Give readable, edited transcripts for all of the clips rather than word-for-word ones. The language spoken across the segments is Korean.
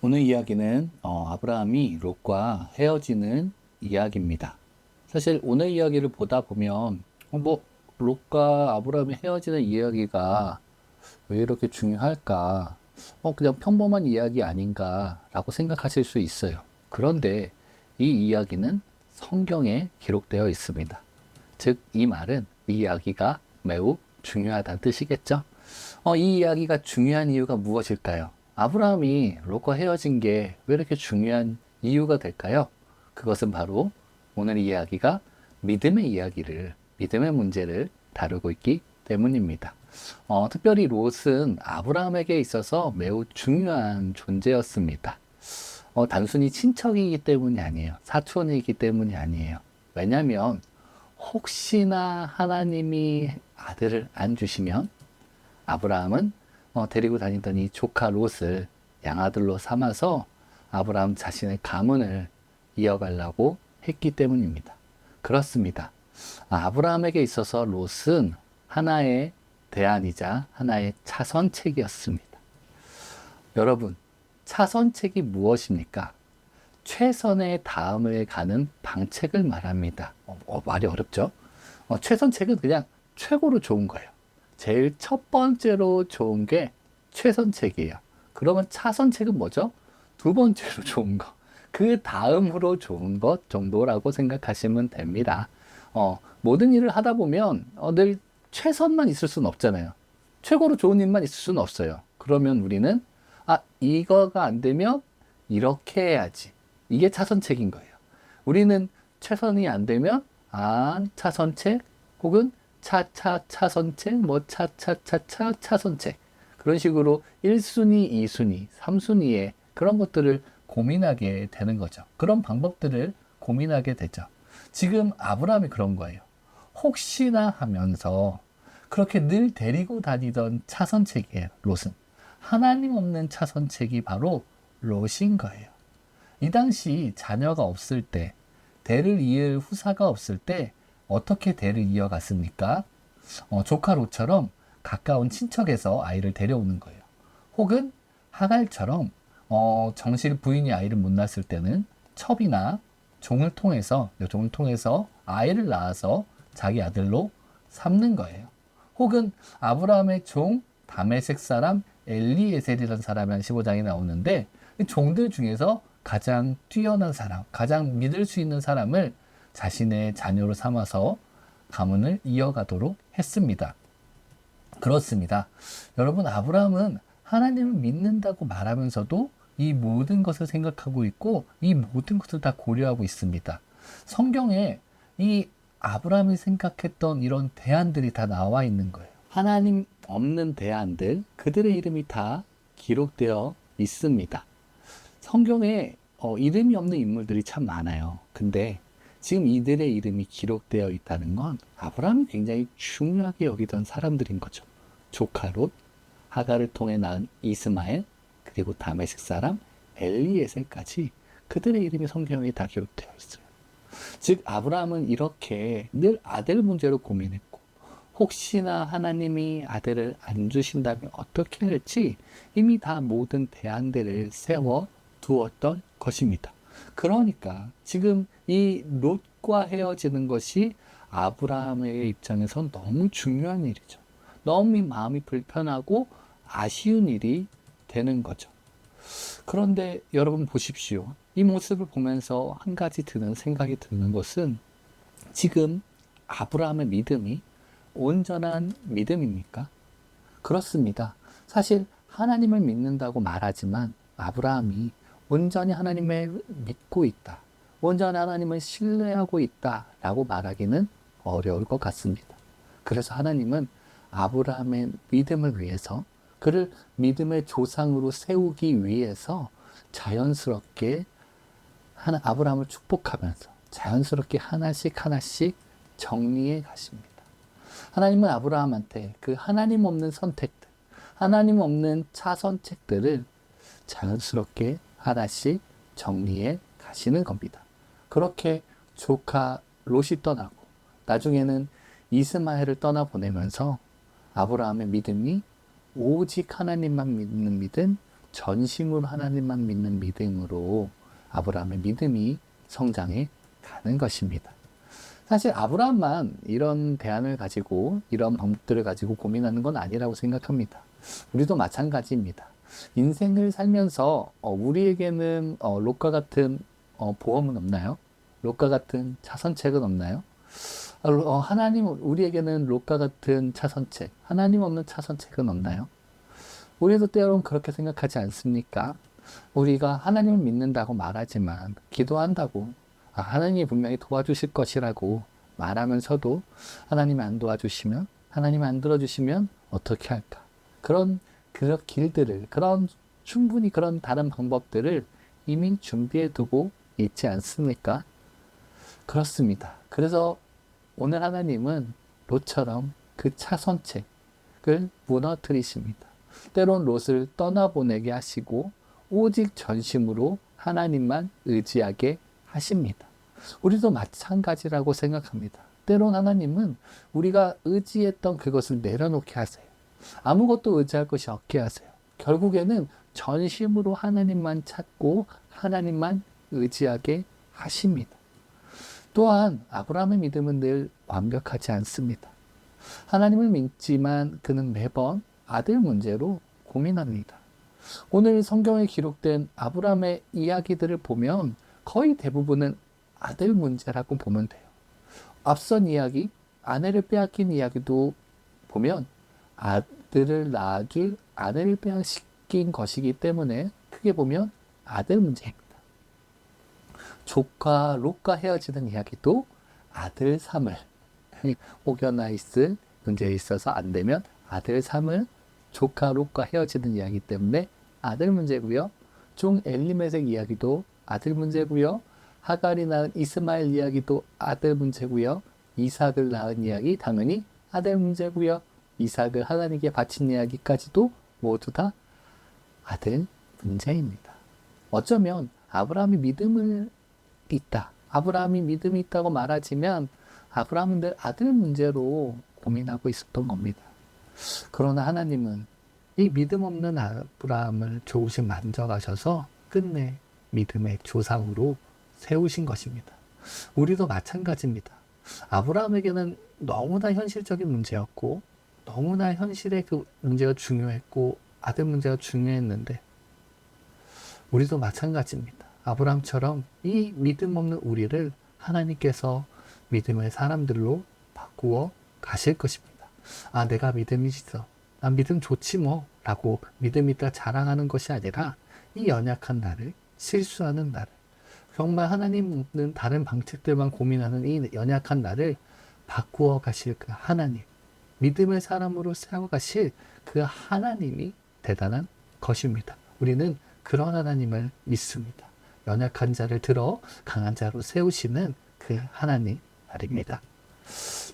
오늘 이야기는 아브라함이 롯과 헤어지는 이야기입니다. 사실 오늘 이야기를 보다 보면 롯과 아브라함이 헤어지는 이야기가 왜 이렇게 중요할까? 그냥 평범한 이야기 아닌가라고 생각하실 수 있어요. 그런데 이 이야기는 성경에 기록되어 있습니다. 즉, 이 말은 이 이야기가 매우 중요하다는 뜻이겠죠? 이 이야기가 중요한 이유가 무엇일까요? 아브라함이 롯과 헤어진 게 왜 이렇게 중요한 이유가 될까요? 그것은 바로 오늘 이야기가 믿음의 문제를 다루고 있기 때문입니다. 특별히 롯은 아브라함에게 있어서 매우 중요한 존재였습니다. 단순히 친척이기 때문이 아니에요. 사촌이기 때문이 아니에요. 왜냐하면 혹시나 하나님이 아들을 안 주시면 아브라함은 데리고 다니던 이 조카 롯을 양아들로 삼아서 아브라함 자신의 가문을 이어가려고 했기 때문입니다. 그렇습니다. 아브라함에게 있어서 롯은 하나의 대안이자 하나의 차선책이었습니다. 여러분, 차선책이 무엇입니까? 최선의 다음을 가는 방책을 말합니다. 말이 어렵죠? 최선책은 그냥 최고로 좋은 거예요. 제일 첫 번째로 좋은 게 최선책이에요. 그러면 차선책은 뭐죠? 두 번째로 좋은 거. 그 다음으로 좋은 것 정도라고 생각하시면 됩니다. 모든 일을 하다 보면 늘 최선만 있을 수는 없잖아요. 최고로 좋은 일만 있을 수는 없어요. 그러면 우리는 이거가 안 되면 이렇게 해야지. 이게 차선책인 거예요. 우리는 최선이 안 되면 차선책 혹은 차선책, 차선책. 그런 식으로 1순위, 2순위, 3순위의 그런 것들을 고민하게 되는 거죠. 그런 방법들을 고민하게 되죠. 지금 아브라함이 그런 거예요. 혹시나 하면서 그렇게 늘 데리고 다니던 차선책이에요, 롯은. 하나님 없는 차선책이 바로 롯인 거예요. 이 당시 자녀가 없을 때, 대를 이을 후사가 없을 때 어떻게 대를 이어갔습니까? 조카 롯처럼 가까운 친척에서 아이를 데려오는 거예요. 혹은 하갈처럼 정실 부인이 아이를 못 낳았을 때는 첩이나 종을 통해서 아이를 낳아서 자기 아들로 삼는 거예요. 혹은 아브라함의 종 다메섹 사람 엘리에셀이라는 사람이 한 15장에 나오는데 종들 중에서 가장 뛰어난 사람, 가장 믿을 수 있는 사람을 자신의 자녀로 삼아서 가문을 이어가도록 했습니다. 그렇습니다. 여러분, 아브라함은 하나님을 믿는다고 말하면서도 이 모든 것을 생각하고 있고 이 모든 것을 다 고려하고 있습니다. 성경에 이 아브라함이 생각했던 이런 대안들이 다 나와 있는 거예요. 하나님 없는 대안들, 그들의 이름이 다 기록되어 있습니다. 성경에 이름이 없는 인물들이 참 많아요. 근데 지금 이들의 이름이 기록되어 있다는 건 아브라함이 굉장히 중요하게 여기던 사람들인 거죠. 조카 롯, 하갈을 통해 낳은 이스마엘, 그리고 다메섹 사람 엘리에셀까지 그들의 이름이 성경에 다 기록되어 있어요. 즉 아브라함은 이렇게 늘 아들 문제로 고민했고 혹시나 하나님이 아들을 안 주신다면 어떻게 할지 이미 다 모든 대안들을 세워 두었던 것입니다. 그러니까 지금 이 롯과 헤어지는 것이 아브라함의 입장에선 너무 중요한 일이죠. 너무 마음이 불편하고 아쉬운 일이 되는 거죠. 그런데 여러분 보십시오. 이 모습을 보면서 한 가지 생각이 드는 것은 지금 아브라함의 믿음이 온전한 믿음입니까? 그렇습니다. 사실 하나님을 믿는다고 말하지만 아브라함이 온전히 하나님을 믿고 있다. 온전히 하나님을 신뢰하고 있다라고 말하기는 어려울 것 같습니다. 그래서 하나님은 아브라함의 믿음을 위해서 그를 믿음의 조상으로 세우기 위해서 자연스럽게 아브라함을 축복하면서 자연스럽게 하나씩 하나씩 정리해 가십니다. 하나님은 아브라함한테 그 하나님 없는 선택들, 하나님 없는 차선책들을 자연스럽게 하나씩 정리해 가시는 겁니다. 그렇게 조카 롯이 떠나고 나중에는 이스마엘을 떠나보내면서 아브라함의 믿음이 오직 하나님만 믿는 믿음, 전심으로 하나님만 믿는 믿음으로 아브라함의 믿음이 성장해 가는 것입니다. 사실 아브라함만 이런 대안을 가지고 이런 방법들을 가지고 고민하는 건 아니라고 생각합니다. 우리도 마찬가지입니다. 인생을 살면서 우리에게는 롯과 같은 보험은 없나요? 롯과 같은 차선책은 없나요? 하나님, 우리에게는 롯과 같은 차선책, 하나님 없는 차선책은 없나요? 우리도 때로는 그렇게 생각하지 않습니까? 우리가 하나님을 믿는다고 말하지만, 기도한다고, 하나님이 분명히 도와주실 것이라고 말하면서도 하나님이 안 도와주시면, 하나님이 안 들어주시면 어떻게 할까? 그런 길들을, 충분히 그런 다른 방법들을 이미 준비해 두고 있지 않습니까? 그렇습니다. 그래서 오늘 하나님은 롯처럼 그 차선책을 무너뜨리십니다. 때론 롯을 떠나보내게 하시고 오직 전심으로 하나님만 의지하게 하십니다. 우리도 마찬가지라고 생각합니다. 때론 하나님은 우리가 의지했던 그것을 내려놓게 하세요. 아무것도 의지할 것이 없게 하세요. 결국에는 전심으로 하나님만 찾고 하나님만 의지하게 하십니다. 또한 아브라함의 믿음은 늘 완벽하지 않습니다. 하나님을 믿지만 그는 매번 아들 문제로 고민합니다. 오늘 성경에 기록된 아브라함의 이야기들을 보면 거의 대부분은 아들 문제라고 보면 돼요. 앞선 이야기, 아내를 빼앗긴 이야기도 보면 아들을 낳아줄 아내를 빼앗긴 것이기 때문에 크게 보면 아들 문제입니다. 조카 롯과 헤어지는 이야기도 아들 삼을, 혹여나 있을 문제에 있어서 안 되면 아들 삼을 조카 롯과 헤어지는 이야기 때문에 아들 문제고요. 종 엘리멜렉 이야기도 아들 문제고요. 하갈이 낳은 이스마엘 이야기도 아들 문제고요. 이삭을 낳은 이야기 당연히 아들 문제고요. 이삭을 하나님께 바친 이야기까지도 모두 다 아들 문제입니다. 어쩌면 아브라함이 믿음이 있다고 말하지만 아브라함은 늘 아들 문제로 고민하고 있었던 겁니다. 그러나 하나님은 이 믿음 없는 아브라함을 조금씩 만져가셔서 끝내 믿음의 조상으로 세우신 것입니다. 우리도 마찬가지입니다. 아브라함에게는 너무나 현실적인 문제였고 너무나 현실의 그 문제가 중요했고 아들 문제가 중요했는데 우리도 마찬가지입니다. 아브라함처럼 이 믿음 없는 우리를 하나님께서 믿음의 사람들로 바꾸어 가실 것입니다. 내가 믿음이 있어. 난 믿음 좋지 뭐 라고 믿음 있다 자랑하는 것이 아니라 이 연약한 나를, 실수하는 나를, 정말 하나님 없는 다른 방책들만 고민하는 이 연약한 나를 바꾸어 가실 그 하나님, 믿음의 사람으로 세워가실 그 하나님이 대단한 것입니다. 우리는 그런 하나님을 믿습니다. 연약한 자를 들어 강한 자로 세우시는 그 하나님 말입니다.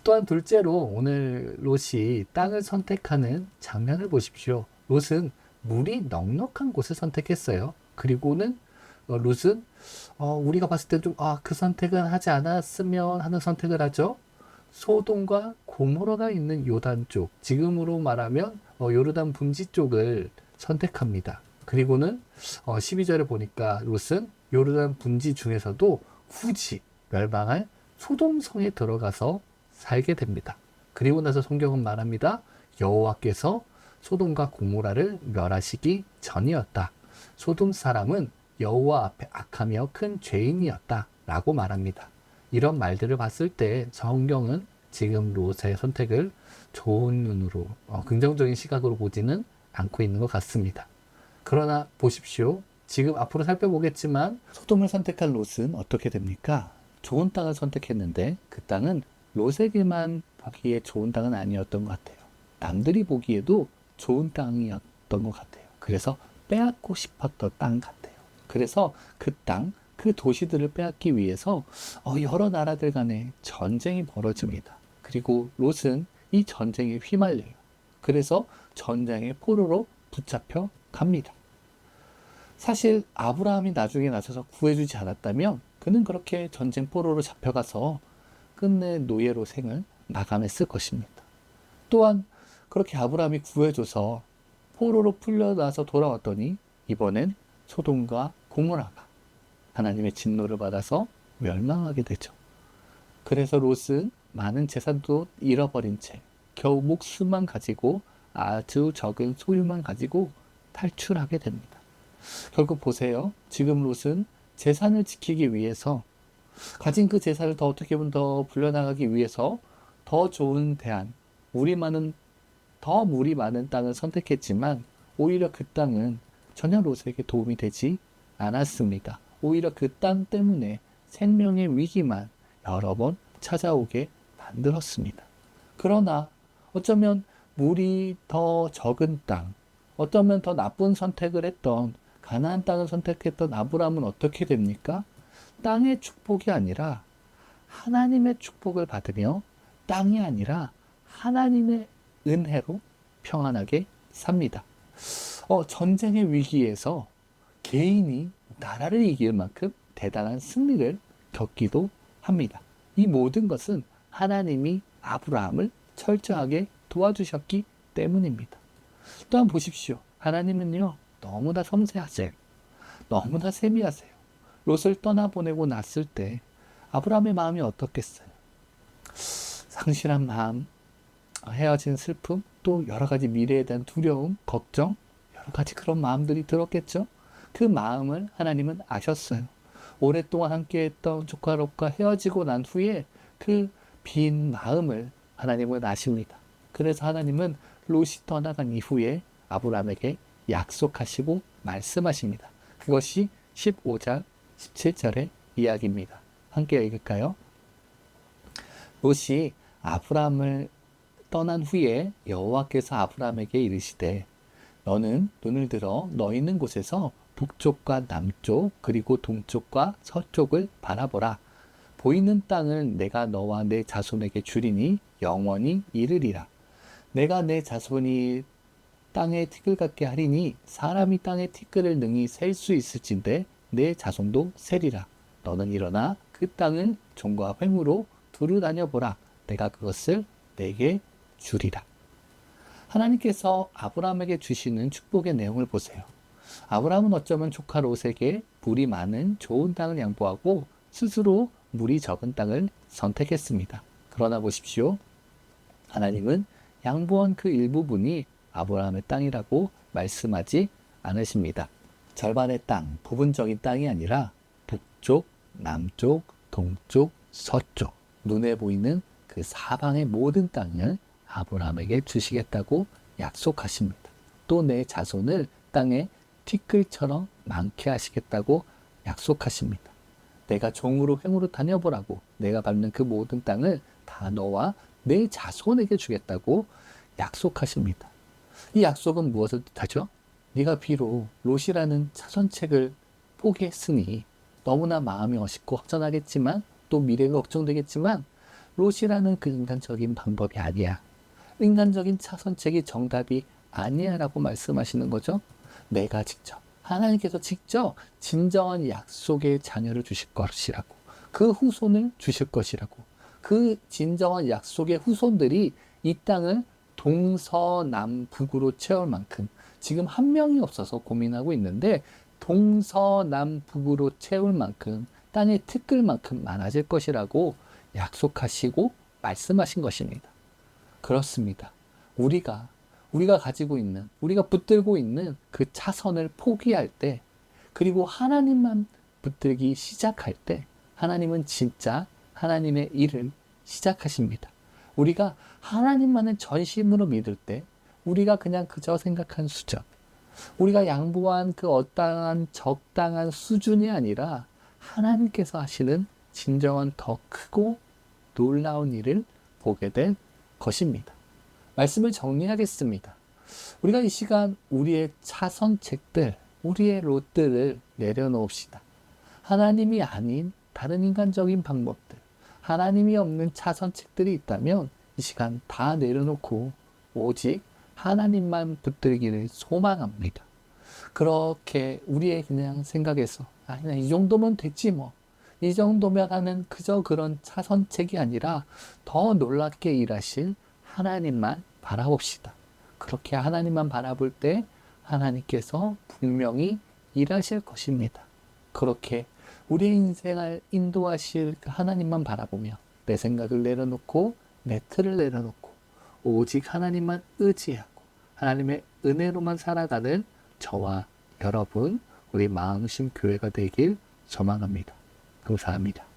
또한 둘째로 오늘 롯이 땅을 선택하는 장면을 보십시오. 롯은 물이 넉넉한 곳을 선택했어요. 그리고는 롯은 우리가 봤을 때 좀 그 선택은 하지 않았으면 하는 선택을 하죠. 소돔과 고모라가 있는 요단 쪽, 지금으로 말하면 요르단 분지 쪽을 선택합니다. 그리고는 12절에 보니까 롯은 요르단 분지 중에서도 후지, 멸망할 소돔성에 들어가서 살게 됩니다. 그리고 나서 성경은 말합니다. 여호와께서 소돔과 고모라를 멸하시기 전이었다. 소돔 사람은 여호와 앞에 악하며 큰 죄인이었다 라고 말합니다. 이런 말들을 봤을 때 성경은 지금 롯의 선택을 좋은 눈으로 긍정적인 시각으로 보지는 않고 있는 것 같습니다. 그러나 보십시오. 지금 앞으로 살펴보겠지만 소돔을 선택한 롯은 어떻게 됩니까? 좋은 땅을 선택했는데 그 땅은 롯에게만 보기에 좋은 땅은 아니었던 것 같아요. 남들이 보기에도 좋은 땅이었던 것 같아요. 그래서 빼앗고 싶었던 땅 같아요. 그래서 그 땅, 그 도시들을 빼앗기 위해서 여러 나라들 간에 전쟁이 벌어집니다. 그리고 롯은 이 전쟁에 휘말려요. 그래서 전쟁의 포로로 붙잡혀 갑니다. 사실 아브라함이 나중에 나서서 구해주지 않았다면 그는 그렇게 전쟁 포로로 잡혀가서 끝내 노예로 생을 마감했을 것입니다. 또한 그렇게 아브라함이 구해줘서 포로로 풀려나서 돌아왔더니 이번엔 소돔과 고모라가 하나님의 진노를 받아서 멸망하게 되죠. 그래서 롯은 많은 재산도 잃어버린 채 겨우 목숨만 가지고 아주 적은 소유만 가지고 탈출하게 됩니다. 결국 보세요. 지금 롯은 재산을 지키기 위해서 가진 그 재산을 더 어떻게 보면 더 불려나가기 위해서 더 좋은 대안, 물이 많은 땅을 선택했지만 오히려 그 땅은 전혀 롯에게 도움이 되지 않았습니다. 오히려 그 땅 때문에 생명의 위기만 여러 번 찾아오게 만들었습니다. 그러나 어쩌면 물이 더 적은 땅, 어쩌면 더 나쁜 선택을 했던 가나안 땅을 선택했던 아브라함은 어떻게 됩니까? 땅의 축복이 아니라 하나님의 축복을 받으며 땅이 아니라 하나님의 은혜로 평안하게 삽니다. 전쟁의 위기에서 개인이 나라를 이길 만큼 대단한 승리를 겪기도 합니다. 이 모든 것은 하나님이 아브라함을 철저하게 도와주셨기 때문입니다. 또한 보십시오. 하나님은요, 너무나 섬세하세요. 너무나 세미하세요. 롯을 떠나보내고 났을 때 아브라함의 마음이 어떻겠어요? 상실한 마음, 헤어진 슬픔, 또 여러 가지 미래에 대한 두려움, 걱정, 여러 가지 그런 마음들이 들었겠죠? 그 마음을 하나님은 아셨어요. 오랫동안 함께했던 조카 롯과 헤어지고 난 후에 그 빈 마음을 하나님은 아십니다. 그래서 하나님은 롯이 떠나간 이후에 아브라함에게 약속하시고 말씀하십니다. 그것이 15장 17절의 이야기입니다. 함께 읽을까요? 롯이 아브라함을 떠난 후에 여호와께서 아브라함에게 이르시되 너는 눈을 들어 너 있는 곳에서 북쪽과 남쪽 그리고 동쪽과 서쪽을 바라보라. 보이는 땅을 내가 너와 내 자손에게 주리니 영원히 이르리라. 내가 내 자손이 땅에 티끌 같게 하리니 사람이 땅에 티끌을 능히 셀 수 있을진데 내 자손도 세리라. 너는 일어나 그 땅을 종과 횡으로 두루 다녀보라. 내가 그것을 내게 주리라. 하나님께서 아브라함에게 주시는 축복의 내용을 보세요. 아브라함은 어쩌면 조카 롯에게 물이 많은 좋은 땅을 양보하고 스스로 물이 적은 땅을 선택했습니다. 그러나 보십시오. 하나님은 양보한 그 일부분이 아브라함의 땅이라고 말씀하지 않으십니다. 절반의 땅, 부분적인 땅이 아니라 북쪽, 남쪽, 동쪽, 서쪽, 눈에 보이는 그 사방의 모든 땅을 아브라함에게 주시겠다고 약속하십니다. 또 내 자손을 땅에 티끌처럼 많게 하시겠다고 약속하십니다. 내가 종으로 횡으로 다녀보라고 내가 밟는 그 모든 땅을 다 너와 내 자손에게 주겠다고 약속하십니다. 이 약속은 무엇을 뜻하죠? 네가 비록 롯이라는 차선책을 포기했으니 너무나 마음이 어렵고 허전하겠지만 또 미래가 걱정되겠지만 롯이라는 그 인간적인 방법이 아니야. 인간적인 차선책이 정답이 아니야 라고 말씀하시는 거죠. 내가 직접, 하나님께서 직접 진정한 약속의 자녀를 주실 것이라고, 그 후손을 주실 것이라고, 그 진정한 약속의 후손들이 이 땅을 동서남북으로 채울 만큼, 지금 한 명이 없어서 고민하고 있는데 동서남북으로 채울 만큼 땅의 티끌만큼 많아질 것이라고 약속하시고 말씀하신 것입니다. 그렇습니다. 우리가 가지고 있는, 우리가 붙들고 있는 그 차선을 포기할 때, 그리고 하나님만 붙들기 시작할 때 하나님은 진짜 하나님의 일을 시작하십니다. 우리가 하나님만을 전심으로 믿을 때 우리가 그냥 그저 생각한 수준, 우리가 양보한 그 어떠한 적당한 수준이 아니라 하나님께서 하시는 진정한 더 크고 놀라운 일을 보게 될 것입니다. 말씀을 정리하겠습니다. 우리가 이 시간 우리의 차선책들, 우리의 롯들을 내려놓읍시다. 하나님이 아닌 다른 인간적인 방법들, 하나님이 없는 차선책들이 있다면 이 시간 다 내려놓고 오직 하나님만 붙들기를 소망합니다. 그렇게 우리의 그냥 생각에서 그냥 이 정도면 됐지 뭐, 이 정도면 하는 그저 그런 차선책이 아니라 더 놀랍게 일하실 하나님만 바라봅시다. 그렇게 하나님만 바라볼 때 하나님께서 분명히 일하실 것입니다. 그렇게 우리의 인생을 인도하실 그 하나님만 바라보며 내 생각을 내려놓고 내 틀을 내려놓고 오직 하나님만 의지하고 하나님의 은혜로만 살아가는 저와 여러분, 우리 마음심 교회가 되길 소망합니다. 감사합니다.